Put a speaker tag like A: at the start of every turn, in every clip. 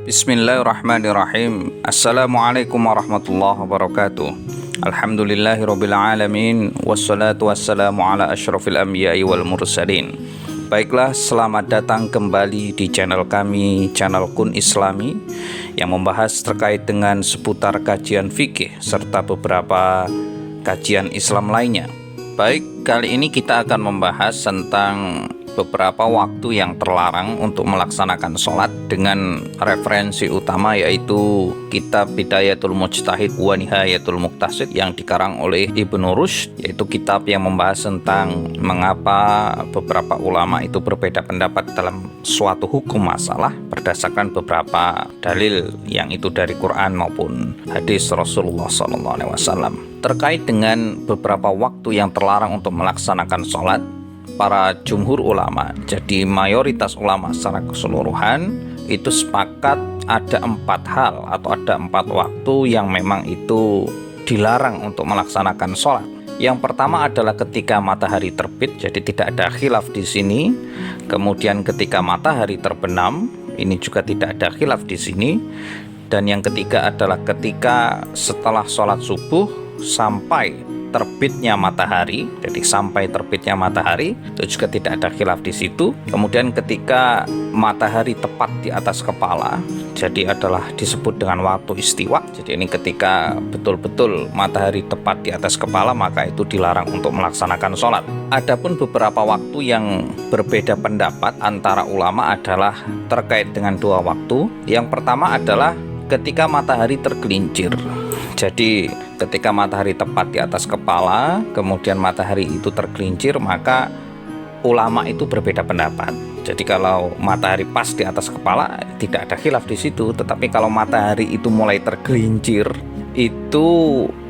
A: Bismillahirrahmanirrahim. Assalamualaikum warahmatullahi wabarakatuh. Alhamdulillahirrabbilalamin. Wassalatu wassalamu ala ashrafil anbiya'i wal mursalin. Baiklah, selamat datang kembali di channel kami, channel Kun Islami, yang membahas terkait dengan seputar kajian fikih serta beberapa kajian Islam lainnya. Baik, kali ini kita akan membahas tentang beberapa waktu yang terlarang untuk melaksanakan sholat dengan referensi utama, yaitu kitab Bidayatul Mujtahid wa Nihayatul Muqtasid yang dikarang oleh Ibnu Rushd, yaitu kitab yang membahas tentang mengapa beberapa ulama itu berbeda pendapat dalam suatu hukum masalah berdasarkan beberapa dalil yang itu dari Quran maupun hadis Rasulullah SAW. Terkait dengan beberapa waktu yang terlarang untuk melaksanakan sholat, para jumhur ulama, jadi mayoritas ulama secara keseluruhan itu sepakat ada 4 hal atau ada 4 waktu yang memang itu dilarang untuk melaksanakan sholat. Yang pertama adalah ketika matahari terbit, jadi tidak ada khilaf di sini. Kemudian ketika matahari terbenam, ini juga tidak ada khilaf di sini. Dan yang ketiga adalah ketika setelah sholat subuh sampai terbitnya matahari, jadi sampai terbitnya matahari itu juga tidak ada khilaf di situ. Kemudian ketika matahari tepat di atas kepala, jadi adalah disebut dengan waktu istiwa. Jadi ini ketika betul-betul matahari tepat di atas kepala, maka itu dilarang untuk melaksanakan sholat. Adapun beberapa waktu yang berbeda pendapat antara ulama adalah terkait dengan 2 waktu. Yang pertama adalah ketika matahari tergelincir. Jadi ketika matahari tepat di atas kepala, kemudian matahari itu tergelincir, maka ulama itu berbeda pendapat. Jadi kalau matahari pas di atas kepala tidak ada khilaf di situ, tetapi kalau matahari itu mulai tergelincir itu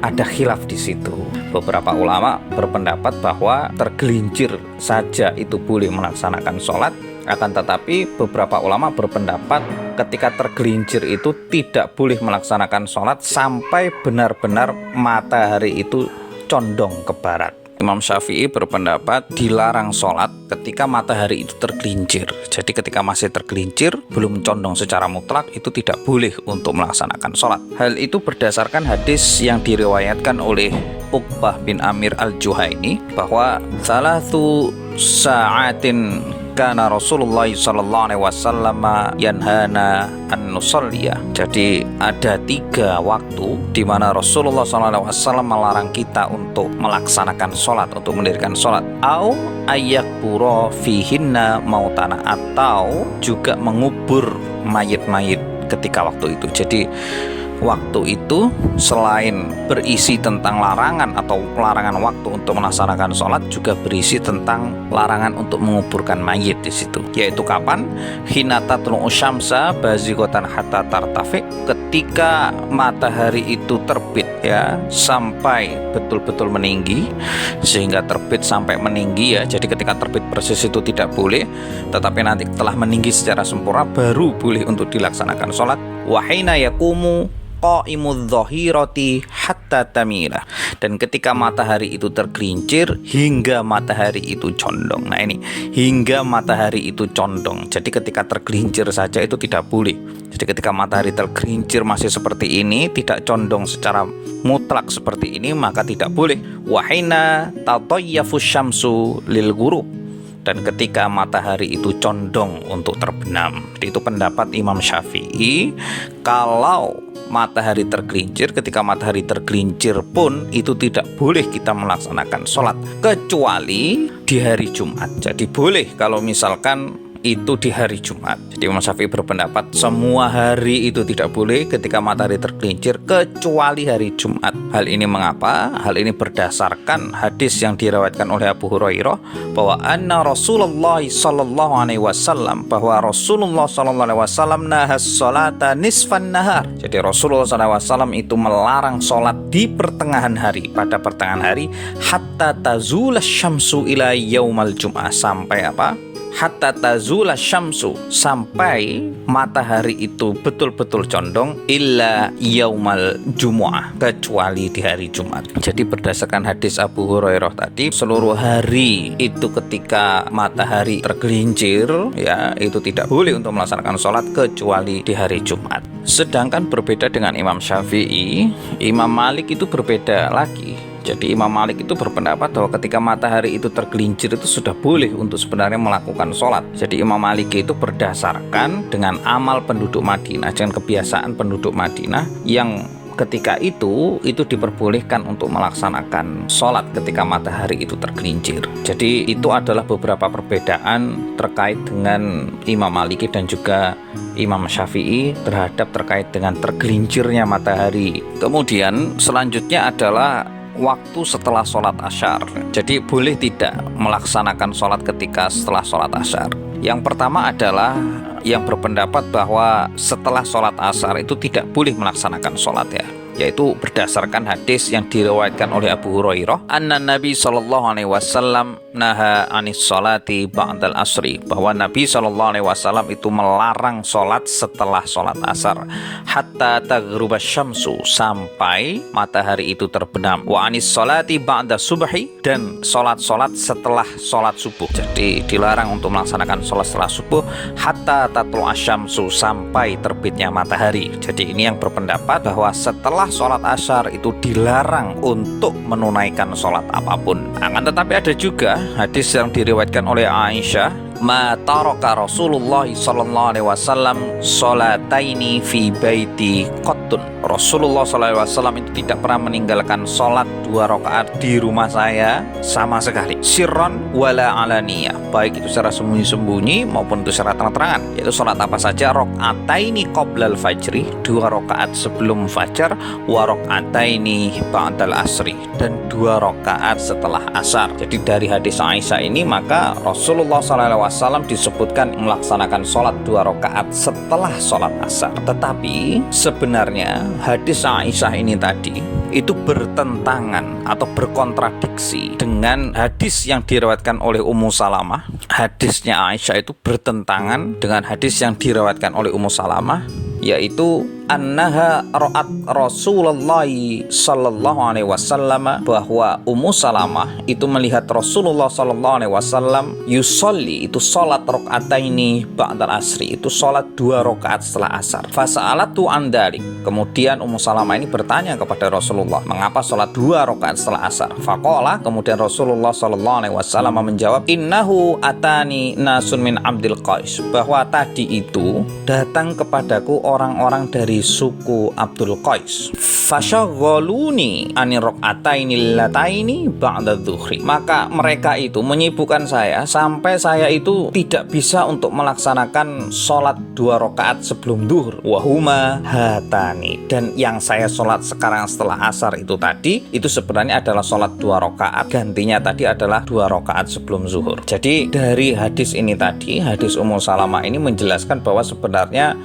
A: ada khilaf di situ. Beberapa ulama berpendapat bahwa tergelincir saja itu boleh melaksanakan sholat, akan tetapi beberapa ulama berpendapat ketika tergelincir itu tidak boleh melaksanakan sholat sampai benar-benar matahari itu condong ke barat. Imam Syafi'i berpendapat dilarang sholat ketika matahari itu tergelincir. Jadi ketika masih tergelincir, belum condong secara mutlak, itu tidak boleh untuk melaksanakan sholat. Hal itu berdasarkan hadis yang diriwayatkan oleh Uqbah bin Amir al-Juhaini bahwa salatu sa'atin kana Rasulullah sallallahu alaihi wasallam yanhana an nusalliya. Jadi ada 3 waktu di mana Rasulullah sallallahu alaihi wasallam melarang kita untuk melaksanakan sholat, untuk mendirikan sholat. Au ayyakbura fihinna mautana, atau juga mengubur mayit-mayit ketika waktu itu. Jadi waktu itu selain berisi tentang larangan atau larangan waktu untuk melaksanakan sholat, juga berisi tentang larangan untuk menguburkan mayit di situ. Yaitu kapan? Hina tatlu'u syamsa bazighatan hatta tartafi, ketika matahari itu terbit ya sampai betul-betul meninggi, sehingga terbit sampai meninggi ya. Jadi ketika terbit persis itu tidak boleh, tetapi nanti telah meninggi secara sempurna baru boleh untuk dilaksanakan sholat. Wa hina yaqumu qa'imudz dhahirati hatta tamila, dan ketika matahari itu tergelincir hingga matahari itu condong. Nah ini hingga matahari itu condong, jadi ketika tergelincir saja itu tidak boleh. Jadi ketika matahari tergelincir masih seperti ini, tidak condong secara mutlak seperti ini, maka tidak boleh. Wa hina tatayyafu syamsu lil ghurub, dan ketika matahari itu condong untuk terbenam. Jadi itu pendapat Imam Syafi'i. Kalau matahari tergelincir, ketika matahari tergelincir pun itu tidak boleh kita melaksanakan sholat, kecuali di hari Jumat. Jadi boleh kalau misalkan itu di hari Jumat. Jadi Imam Syafi'i berpendapat semua hari itu tidak boleh ketika matahari tergelincir kecuali hari Jumat. Hal ini mengapa? Hal ini berdasarkan hadis yang diriwayatkan oleh Abu Hurairah bahwa anna Rasulullah sallallahu alaihi wasallam, bahwa Rasulullah sallallahu alaihi wasallam nahas salata nisfan nahar. Jadi Rasulullah sallallahu alaihi wasallam itu melarang sholat di pertengahan hari, pada pertengahan hari, hatta tazula syamsu ila yaumal jum'ah, sampai apa? hatta tazula syamsu, sampai matahari itu betul-betul condong, illa yaumal jumu'ah, kecuali di hari Jumat. Jadi berdasarkan hadis Abu Hurairah tadi, seluruh hari itu ketika matahari tergelincir ya, itu tidak boleh untuk melaksanakan sholat kecuali di hari Jumat. Sedangkan berbeda dengan Imam Syafi'i, Imam Malik itu berbeda lagi. Jadi Imam Malik itu berpendapat bahwa ketika matahari itu tergelincir itu sudah boleh untuk sebenarnya melakukan sholat. Jadi Imam Malik itu berdasarkan dengan amal penduduk Madinah, dengan kebiasaan penduduk Madinah yang ketika itu diperbolehkan untuk melaksanakan sholat ketika matahari itu tergelincir. Jadi itu adalah beberapa perbedaan terkait dengan Imam Maliki dan juga Imam Syafi'i terkait dengan tergelincirnya matahari. Kemudian selanjutnya adalah waktu setelah sholat asyar. Jadi boleh tidak melaksanakan sholat ketika setelah sholat asyar. Yang pertama adalah yang berpendapat bahwa setelah sholat asar itu tidak boleh melaksanakan sholat ya, yaitu berdasarkan hadis yang diriwayatkan oleh Abu Hurairah, anna Nabi sallallahu alaihi wasallam naha anis sholati ba'dal asri, bahwa Nabi sallallahu alaihi wasallam itu melarang sholat setelah sholat asar, hatta taghruba syamsu, sampai matahari itu terbenam, wa anis sholati ba'da subhi, dan sholat-sholat setelah sholat subuh. Jadi dilarang untuk melaksanakan sholat setelah subuh hatta tatlu asyamsu, sampai terbitnya matahari. Jadi ini yang berpendapat bahwa setelah sholat asyar itu dilarang untuk menunaikan sholat apapun. Akan tetapi ada juga hadis yang diriwayatkan oleh Aisyah, ma taraka Rasulullah sallallahu alaihi wasallam sholataini fi baiti qattun. Rasulullah sallallahu alaihi wasallam itu tidak pernah meninggalkan sholat 2 rakaat di rumah saya sama sekali, sirron wala alaniyah, baik itu secara sembunyi-sembunyi maupun itu secara terang-terangan. Yaitu sholat apa saja? Rakaataini qoblal fajri, 2 rakaat sebelum fajar, wa rakaataini ba'dal asri, dan 2 rakaat setelah asar. Jadi dari hadis Aisyah ini maka Rasulullah sallallahu alaihi wasallam disebutkan melaksanakan sholat 2 rakaat setelah sholat asar. Tetapi sebenarnya hadis Aisyah ini tadi itu bertentangan atau berkontradiksi dengan hadis yang diriwayatkan oleh Ummu Salamah. Hadisnya Aisyah itu bertentangan dengan hadis yang diriwayatkan oleh Ummu Salamah, yaitu annaha ra'at Rasulullah sallallahu alaihi wasallam, bahwa Ummu Salamah itu melihat Rasulullah sallallahu alaihi wasallam yusolli, itu salat rakaataini ba'dal asri, itu salat 2 rakaat setelah asar. Fasa'alatu an dzalik, kemudian Ummu Salamah ini bertanya kepada Rasulullah, mengapa salat 2 rakaat setelah asar? Faqala, kemudian Rasulullah sallallahu alaihi wasallam menjawab, innahu atani nasun min Abdul Qais, bahwa tadi itu datang kepadaku orang-orang dari suku Abdul Qais, fasyaghaluni anir rakaataini lataini ba'da dzuhri, maka mereka itu menyibukkan saya sampai saya itu tidak bisa untuk melaksanakan sholat 2 rakaat sebelum zuhur, wahuma hatani, dan yang saya sholat sekarang setelah asar itu tadi itu sebenarnya adalah sholat 2 rakaat, gantinya tadi adalah 2 rakaat sebelum zuhur. Jadi dari hadis ini tadi, hadis Ummu Salamah ini menjelaskan bahwa sebenarnya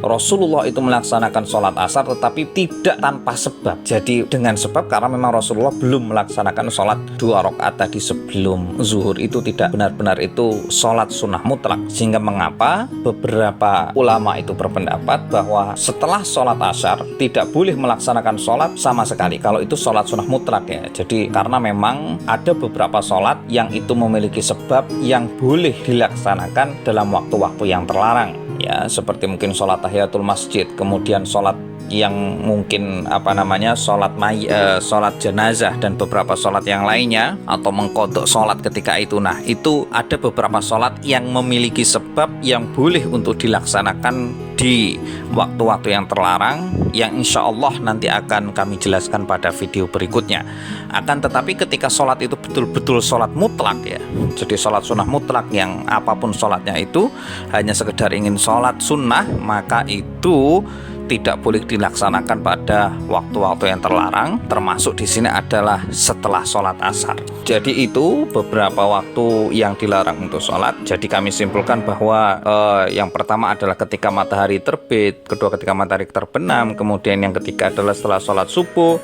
A: Rasulullah itu melaksanakan sholat asar tetapi tidak tanpa sebab. Jadi dengan sebab karena memang Rasulullah belum melaksanakan sholat 2 rakaat tadi sebelum zuhur, itu tidak benar-benar itu sholat sunnah mutlak. Sehingga mengapa beberapa ulama itu berpendapat bahwa setelah sholat asar tidak boleh melaksanakan sholat sama sekali kalau itu sholat sunnah mutlak ya. Jadi karena memang ada beberapa sholat yang itu memiliki sebab yang boleh dilaksanakan dalam waktu-waktu yang terlarang ya, seperti mungkin sholat tahiyatul masjid, kemudian sholat yang mungkin sholat jenazah dan beberapa sholat yang lainnya, atau mengkodok sholat ketika itu. Nah itu ada beberapa sholat yang memiliki sebab yang boleh untuk dilaksanakan di waktu-waktu yang terlarang, yang insya Allah nanti akan kami jelaskan pada video berikutnya. Akan tetapi ketika sholat itu betul-betul sholat mutlak ya, jadi sholat sunnah mutlak yang apapun sholatnya itu hanya sekedar ingin sholat sunnah, maka itu tidak boleh dilaksanakan pada waktu-waktu yang terlarang, termasuk di sini adalah setelah sholat asar. Jadi itu beberapa waktu yang dilarang untuk sholat. Jadi kami simpulkan bahwa yang pertama adalah ketika matahari terbit, kedua ketika matahari terbenam, kemudian yang ketiga adalah setelah sholat subuh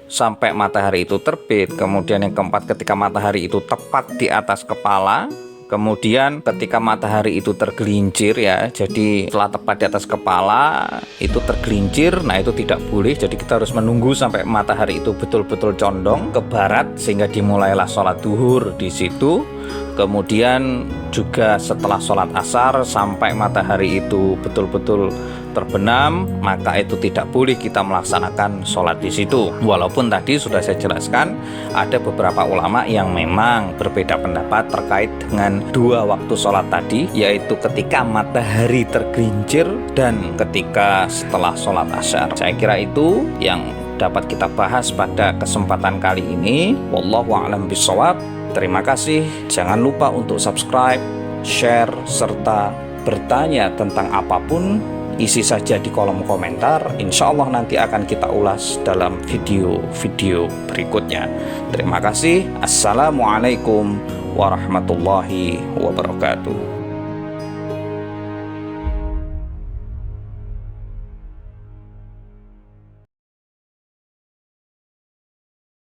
A: sampai matahari itu terbit, kemudian yang keempat ketika matahari itu tepat di atas kepala, Kemudian ketika matahari itu tergelincir ya, jadi setelah tepat di atas kepala itu tergelincir, nah itu tidak boleh. Jadi kita harus menunggu sampai matahari itu betul-betul condong ke barat sehingga dimulailah sholat duhur di situ. Kemudian juga setelah sholat asar sampai matahari itu betul-betul terbenam, maka itu tidak boleh kita melaksanakan sholat di situ. Walaupun tadi sudah saya jelaskan, ada beberapa ulama yang memang berbeda pendapat terkait dengan dua waktu sholat tadi, yaitu ketika matahari tergelincir dan ketika setelah sholat asar. Saya kira itu yang dapat kita bahas pada kesempatan kali ini. Wallahu a'lam bishawab. Terima kasih. Jangan lupa untuk subscribe, share, serta bertanya tentang apapun, isi saja di kolom komentar. Insya Allah nanti akan kita ulas dalam video-video berikutnya. Terima kasih. Assalamualaikum warahmatullahi wabarakatuh.